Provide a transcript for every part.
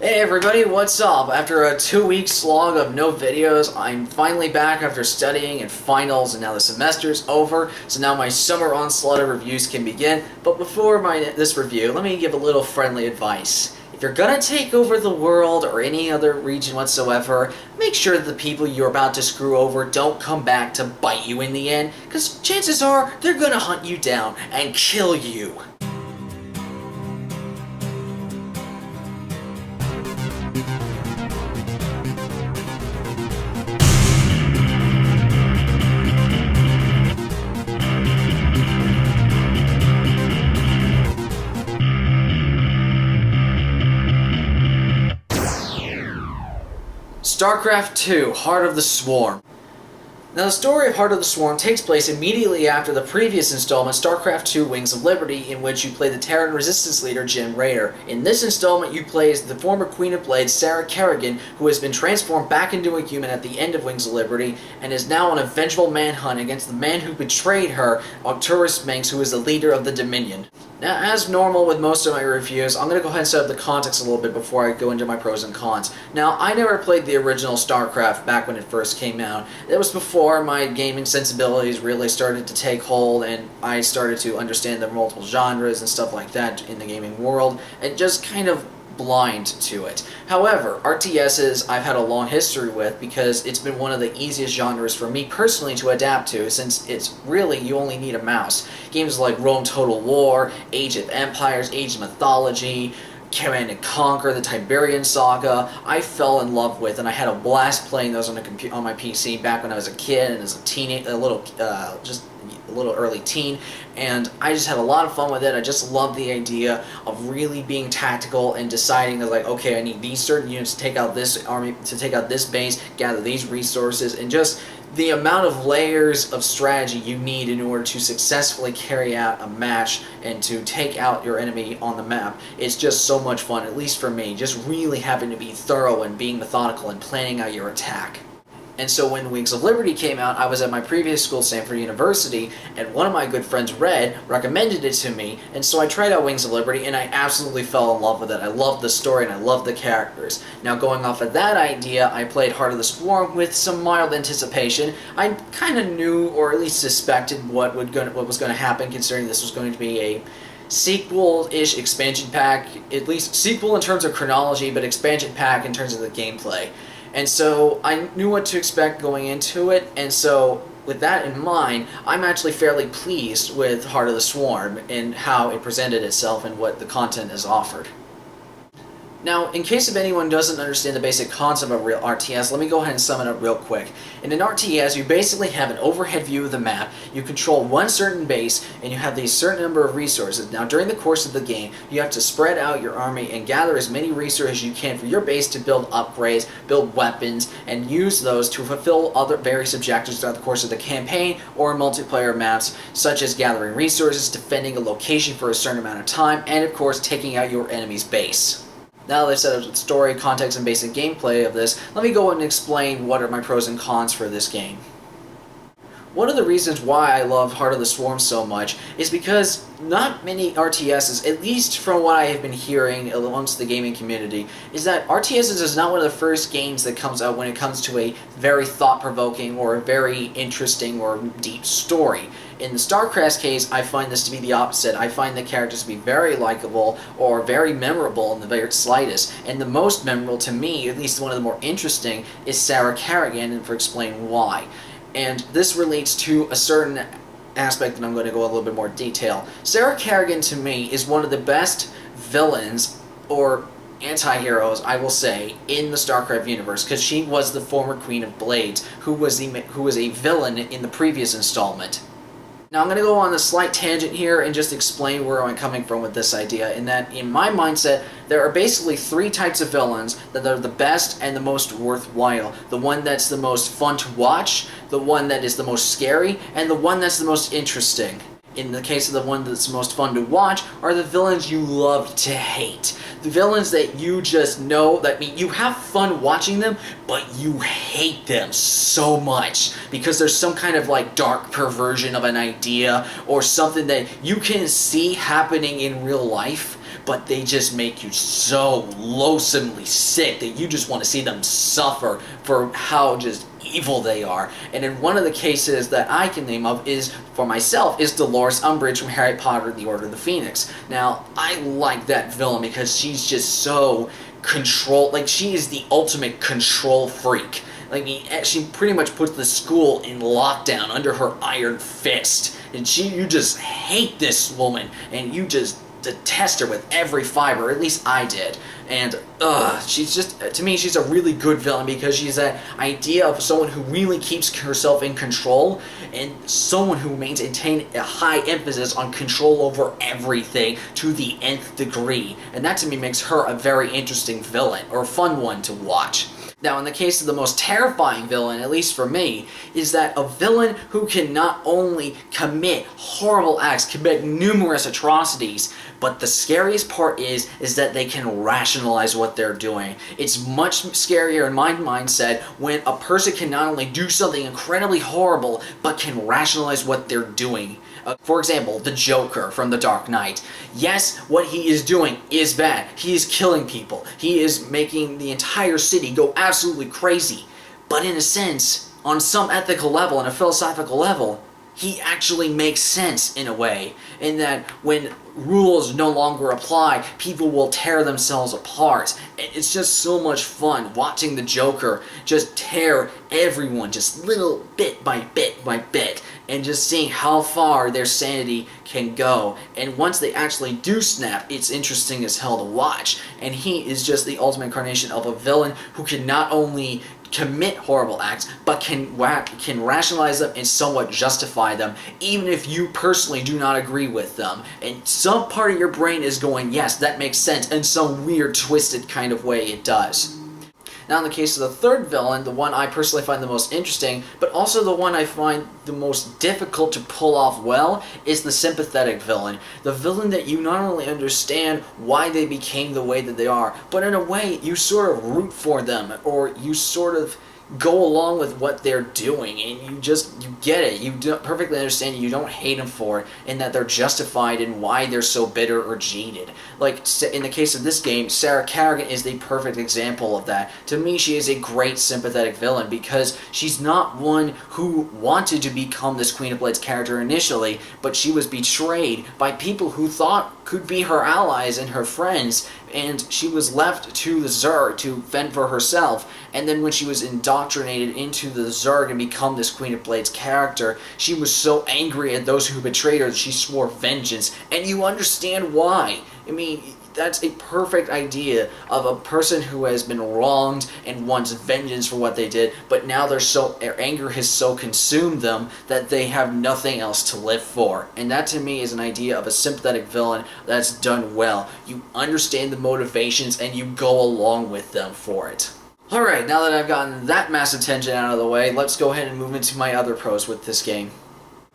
Hey everybody, what's up? After a 2-week slog of no videos, I'm finally back after studying and finals, and now the semester's over, so now my summer onslaught of reviews can begin. But before this review, let me give a little friendly advice. If you're gonna take over the world or any other region whatsoever, make sure that the people you're about to screw over don't come back to bite you in the end, because chances are they're gonna hunt you down and kill you. Starcraft II, Heart of the Swarm. Now, the story of Heart of the Swarm takes place immediately after the previous installment, Starcraft II Wings of Liberty, in which you play the Terran Resistance leader, Jim Rader. In this installment, you play as the former Queen of Blades, Sarah Kerrigan, who has been transformed back into a human at the end of Wings of Liberty, and is now on a vengeful manhunt against the man who betrayed her, Arcturus Mengs, who is the leader of the Dominion. Now, as normal with most of my reviews, I'm going to go ahead and set up the context a little bit before I go into my pros and cons. Now, I never played the original StarCraft back when it first came out. It was before my gaming sensibilities really started to take hold and I started to understand the multiple genres and stuff like that in the gaming world, and just kind of blind to it. However, RTSs I've had a long history with because it's been one of the easiest genres for me personally to adapt to, since it's really, you only need a mouse. Games like Rome Total War, Age of Empires, Age of Mythology, Command and Conquer, the Tiberian Saga, I fell in love with, and I had a blast playing those on my PC back when I was a kid and as a teenage, just a little early teen, and I just had a lot of fun with it. I just loved the idea of really being tactical and deciding that, like, okay, I need these certain units to take out this army, to take out this base, gather these resources, and just the amount of layers of strategy you need in order to successfully carry out a match and to take out your enemy on the map. It's just so much fun, at least for me, just really having to be thorough and being methodical and planning out your attack. And so when Wings of Liberty came out, I was at my previous school, Stanford University, and one of my good friends, Red, recommended it to me, and so I tried out Wings of Liberty, and I absolutely fell in love with it. I loved the story, and I loved the characters. Now, going off of that idea, I played Heart of the Swarm with some mild anticipation. I kind of knew, or at least suspected, what was going to happen, considering this was going to be a sequel-ish expansion pack, at least sequel in terms of chronology, but expansion pack in terms of the gameplay. And so I knew what to expect going into it, and so with that in mind, I'm actually fairly pleased with Heart of the Swarm and how it presented itself and what the content is offered. Now, in case if anyone doesn't understand the basic concept of real RTS, let me go ahead and sum it up real quick. In an RTS, you basically have an overhead view of the map, you control one certain base, and you have these certain number of resources. Now, during the course of the game, you have to spread out your army and gather as many resources as you can for your base to build upgrades, build weapons, and use those to fulfill other various objectives throughout the course of the campaign or multiplayer maps, such as gathering resources, defending a location for a certain amount of time, and of course, taking out your enemy's base. Now that I've set up the story, context, and basic gameplay of this, let me go ahead and explain what are my pros and cons for this game. One of the reasons why I love Heart of the Swarm so much is because not many RTSs, at least from what I have been hearing amongst the gaming community, is that RTSs is not one of the first games that comes out when it comes to a very thought-provoking or a very interesting or deep story. In the StarCraft case, I find this to be the opposite. I find the characters to be very likable or very memorable in the very slightest. And the most memorable to me, at least one of the more interesting, is Sarah Kerrigan, and for explain why. And this relates to a certain aspect that I'm going to go a little bit more detail. Sarah Kerrigan, to me, is one of the best villains, or anti-heroes, I will say, in the StarCraft universe, because she was the former Queen of Blades, who was a villain in the previous installment. Now, I'm going to go on a slight tangent here and just explain where I'm coming from with this idea, in that, in my mindset, there are basically three types of villains that are the best and the most worthwhile. The one that's the most fun to watch, the one that is the most scary, and the one that's the most interesting. In the case of the one that's most fun to watch, are the villains you love to hate. The villains that you just know, that mean you have fun watching them, but you hate them so much because there's some kind of like dark perversion of an idea or something that you can see happening in real life, but they just make you so loathsomely sick that you just want to see them suffer for how just evil they are. And in one of the cases that I can name of is, for myself, is Dolores Umbridge from Harry Potter and the Order of the Phoenix. Now, I like that villain because she's just so like, she is the ultimate control freak. Like, she pretty much puts the school in lockdown under her iron fist. And you just hate this woman, and you just detest her with every fiber, or at least I did. And, she's just, to me, she's a really good villain because she's that idea of someone who really keeps herself in control, and someone who maintains a high emphasis on control over everything to the nth degree. And that, to me, makes her a very interesting villain, or a fun one to watch. Now, in the case of the most terrifying villain, at least for me, is that a villain who can not only commit horrible acts, commit numerous atrocities, but the scariest part is that they can rationalize what they're doing. It's much scarier in my mindset when a person can not only do something incredibly horrible, but can rationalize what they're doing. For example, the Joker from The Dark Knight. Yes, what he is doing is bad. He is killing people. He is making the entire city go absolutely crazy. But in a sense, on some ethical level, on a philosophical level, he actually makes sense in a way. In that when rules no longer apply, people will tear themselves apart. It's just so much fun watching the Joker just tear everyone just little bit by bit by bit, and just seeing how far their sanity can go. And once they actually do snap, it's interesting as hell to watch. And he is just the ultimate incarnation of a villain who can not only commit horrible acts, but can rationalize them and somewhat justify them, even if you personally do not agree with them. And some part of your brain is going, yes, that makes sense, in some weird, twisted kind of way it does. Now, in the case of the third villain, the one I personally find the most interesting, but also the one I find the most difficult to pull off well, is the sympathetic villain. The villain that you not only understand why they became the way that they are, but in a way you sort of root for them, or you sort of go along with what they're doing, and you get it. You perfectly understand. You don't hate them for it, and that they're justified in why they're so bitter or jaded. Like, in the case of this game, Sarah Kerrigan is the perfect example of that. To me, she is a great sympathetic villain because she's not one who wanted to become this Queen of Blades character initially, but she was betrayed by people who thought could be her allies and her friends, and she was left to the Zerg to fend for herself. And then when she was indoctrinated into the Zerg and become this Queen of Blades character, she was so angry at those who betrayed her that she swore vengeance. And you understand why. I mean, that's a perfect idea of a person who has been wronged and wants vengeance for what they did, but now their anger has so consumed them that they have nothing else to live for. And that, to me, is an idea of a sympathetic villain that's done well. You understand the motivations and you go along with them for it. Alright, now that I've gotten that massive tangent out of the way, let's go ahead and move into my other pros with this game.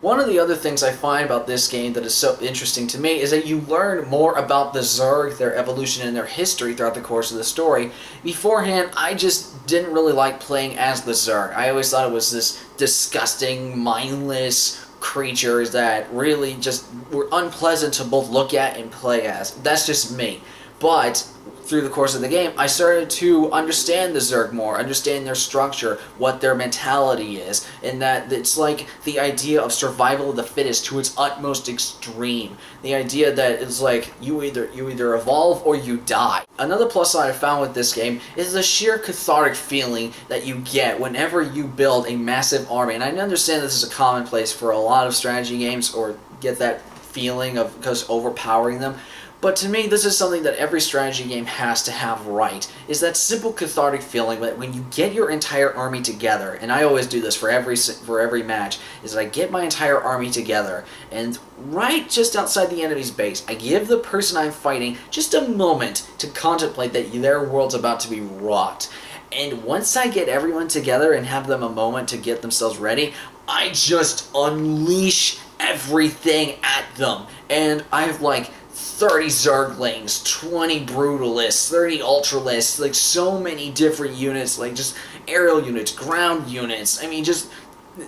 One of the other things I find about this game that is so interesting to me is that you learn more about the Zerg, their evolution, and their history throughout the course of the story. Beforehand, I just didn't really like playing as the Zerg. I always thought it was this disgusting, mindless creatures that really just were unpleasant to both look at and play as. That's just me. But through the course of the game, I started to understand the Zerg more, understand their structure, what their mentality is, and that it's like the idea of survival of the fittest to its utmost extreme. The idea that it's like you either evolve or you die. Another plus side I found with this game is the sheer cathartic feeling that you get whenever you build a massive army. And I understand this is a commonplace for a lot of strategy games, or get that feeling of just overpowering them. But to me, this is something that every strategy game has to have right, is that simple cathartic feeling that when you get your entire army together, and I always do this for every match, is that I get my entire army together, and right just outside the enemy's base, I give the person I'm fighting just a moment to contemplate that their world's about to be rocked. And once I get everyone together and have them a moment to get themselves ready, I just unleash everything at them. And I have like 30 Zerglings, 20 Brutalists, 30 Ultralists, like so many different units, like just aerial units, ground units. I mean, just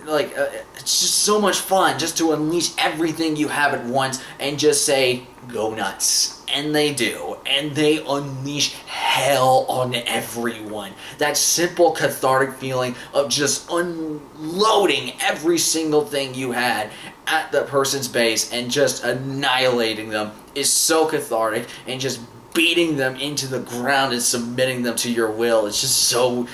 like it's just so much fun just to unleash everything you have at once and just say go nuts. And they do, and they unleash hell on everyone. That simple cathartic feeling of just unloading every single thing you had at the person's base and just annihilating them is so cathartic, and just beating them into the ground and submitting them to your will. It's just so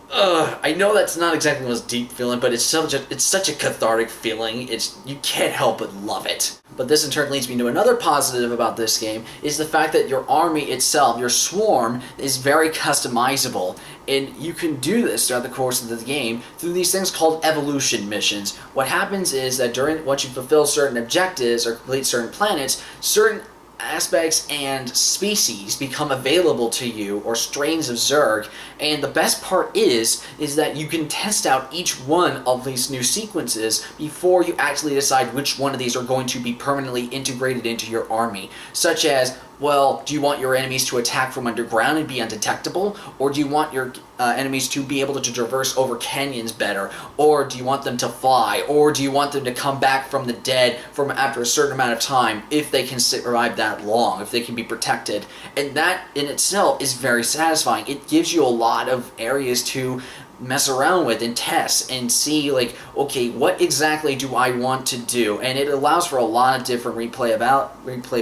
I know that's not exactly the most deep feeling, but it's such a cathartic feeling. You can't help but love it. But this in turn leads me to another positive about this game, is the fact that your army itself, your swarm, is very customizable. And you can do this throughout the course of the game through these things called evolution missions. What happens is that once you fulfill certain objectives or complete certain planets, certain aspects and species become available to you, or strains of Zerg, and the best part is that you can test out each one of these new sequences before you actually decide which one of these are going to be permanently integrated into your army, such as, well, do you want your enemies to attack from underground and be undetectable? Or do you want your enemies to be able to traverse over canyons better? Or do you want them to fly? Or do you want them to come back from the dead from after a certain amount of time, if they can survive that long, if they can be protected? And that in itself is very satisfying. It gives you a lot of areas to mess around with and test and see, like, okay, what exactly do I want to do? And it allows for a lot of different replay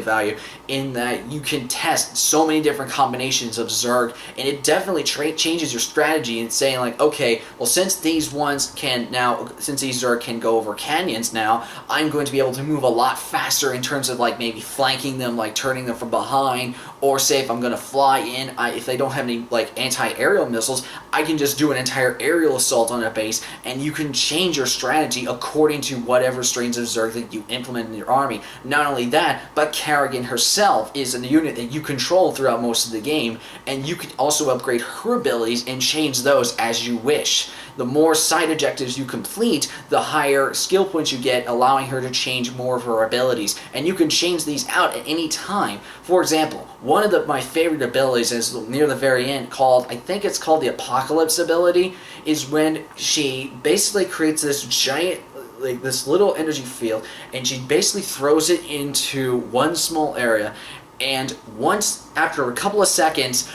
value, in that you can test so many different combinations of Zerg, and it definitely changes your strategy and saying, like, okay, well, since these Zerg can go over canyons now, I'm going to be able to move a lot faster in terms of, like, maybe flanking them, like turning them from behind, or say if I'm going to fly in, if they don't have any, like, anti-aerial missiles, I can just do an entire aerial assault on a base, and you can change your strategy according to whatever strains of Zerg that you implement in your army. Not only that, but Kerrigan herself is a unit that you control throughout most of the game, and you can also upgrade her abilities and change those as you wish. The more side objectives you complete, the higher skill points you get, allowing her to change more of her abilities. And you can change these out at any time. For example, one of my favorite abilities is near the very end, I think it's called the Apocalypse ability, is when she basically creates this giant, like this little energy field, and she basically throws it into one small area, and after a couple of seconds,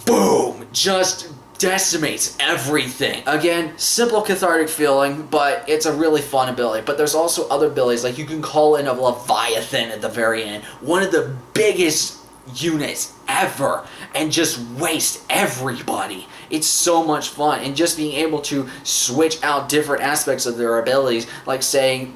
boom, just decimates everything. Again, simple cathartic feeling, but it's a really fun ability. But there's also other abilities, like you can call in a Leviathan at the very end, one of the biggest units ever, and just waste everybody. It's so much fun, and just being able to switch out different aspects of their abilities, like saying,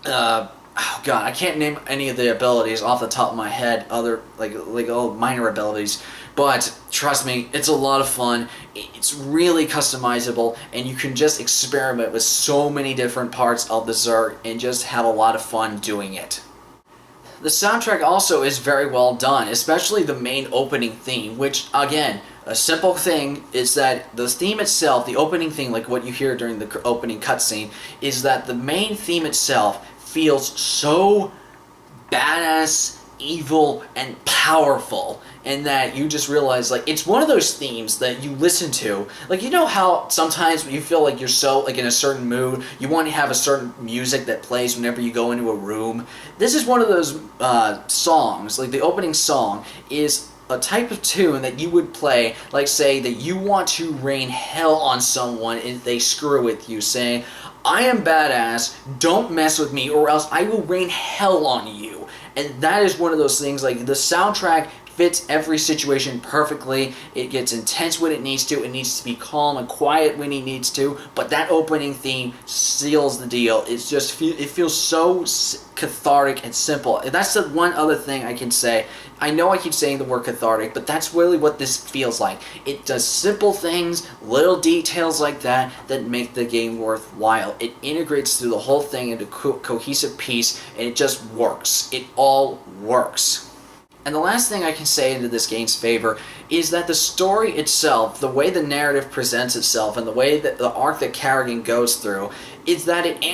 oh god, I can't name any of the abilities off the top of my head, other like all minor abilities, but trust me, it's a lot of fun. It's really customizable, and you can just experiment with so many different parts of the Zerg and just have a lot of fun doing it. The soundtrack also is very well done, especially the main opening theme, which, again, a simple thing is that the theme itself, the opening theme, like what you hear during the opening cutscene, is that the main theme itself feels so badass, evil, and powerful, and that you just realize, like, it's one of those themes that you listen to, like, you know how sometimes when you feel like you're so, like, in a certain mood, you want to have a certain music that plays whenever you go into a room? This is one of those songs, like the opening song is a type of tune that you would play, like, say that you want to rain hell on someone if they screw with you, saying, I am badass, don't mess with me, or else I will rain hell on you. And that is one of those things, like, the soundtrack fits every situation perfectly. It gets intense when it needs to be calm and quiet when it needs to, but that opening theme seals the deal. It feels so cathartic and simple. And that's the one other thing I can say. I know I keep saying the word cathartic, but that's really what this feels like. It does simple things, little details like that make the game worthwhile. It integrates through the whole thing into a cohesive piece, and it just works. It all works. And the last thing I can say into this game's favor is that the story itself, the way the narrative presents itself, and the way that the arc that Kerrigan goes through, is that it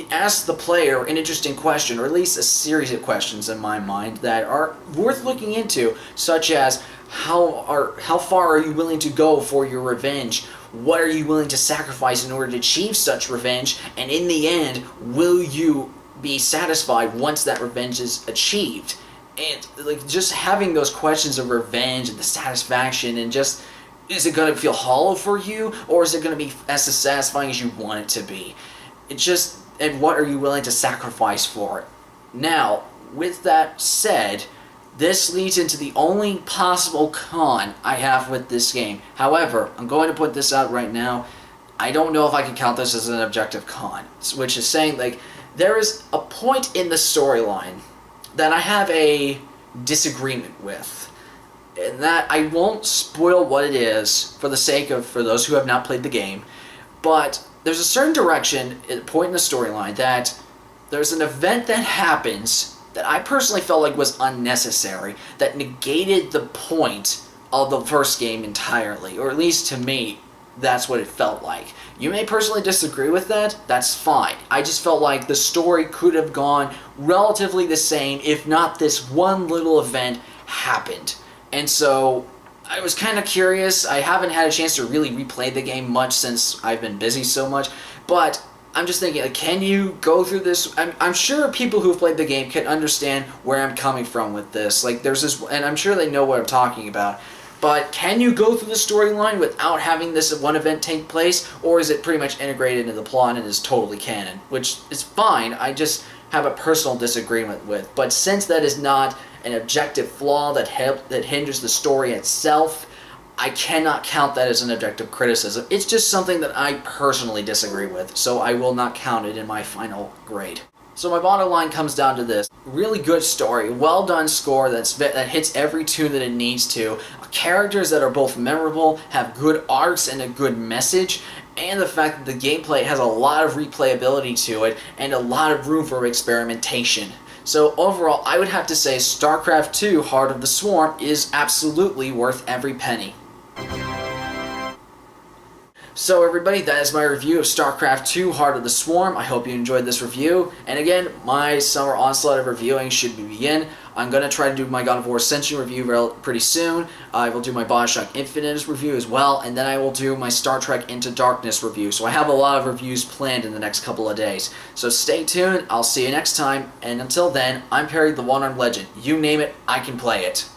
asks the player an interesting question, or at least a series of questions in my mind, that are worth looking into, such as, how far are you willing to go for your revenge? What are you willing to sacrifice in order to achieve such revenge? And in the end, will you be satisfied once that revenge is achieved? And like just having those questions of revenge and the satisfaction and just, is it going to feel hollow for you, or is it going to be as satisfying as you want it to be? And what are you willing to sacrifice for it? Now, with that said, this leads into the only possible con I have with this game. However, I'm going to put this out right now. I don't know if I can count this as an objective con, which is saying, like, there is a point in the storyline that I have a disagreement with. And that I won't spoil what it is for the sake of, for those who have not played the game, but there's a certain direction, at a point in the storyline, that there's an event that happens that I personally felt like was unnecessary, that negated the point of the first game entirely, or at least to me, that's what it felt like. You may personally disagree with that, that's fine. I just felt like the story could have gone relatively the same if not this one little event happened. And so I was kind of curious. I haven't had a chance to really replay the game much since I've been busy so much, but I'm just thinking, like, can you go through this? I'm sure people who've played the game can understand where I'm coming from with this. Like, there's this, and I'm sure they know what I'm talking about. But can you go through the storyline without having this one event take place, or is it pretty much integrated into the plot and is totally canon? Which is fine, I just have a personal disagreement with. But since that is not an objective flaw that hinders the story itself, I cannot count that as an objective criticism. It's just something that I personally disagree with, so I will not count it in my final grade. So my bottom line comes down to this. Really good story, well done score that hits every tune that it needs to, characters that are both memorable, have good arcs and a good message, and the fact that the gameplay has a lot of replayability to it and a lot of room for experimentation. So overall, I would have to say Starcraft II Heart of the Swarm is absolutely worth every penny. So everybody, that is my review of Starcraft II Heart of the Swarm. I hope you enjoyed this review. And again, my summer onslaught of reviewing should begin. I'm going to try to do my God of War Ascension review pretty soon. I will do my BioShock Infinite review as well, and then I will do my Star Trek Into Darkness review. So I have a lot of reviews planned in the next couple of days. So stay tuned, I'll see you next time, and until then, I'm Perry the One-Armed Legend. You name it, I can play it.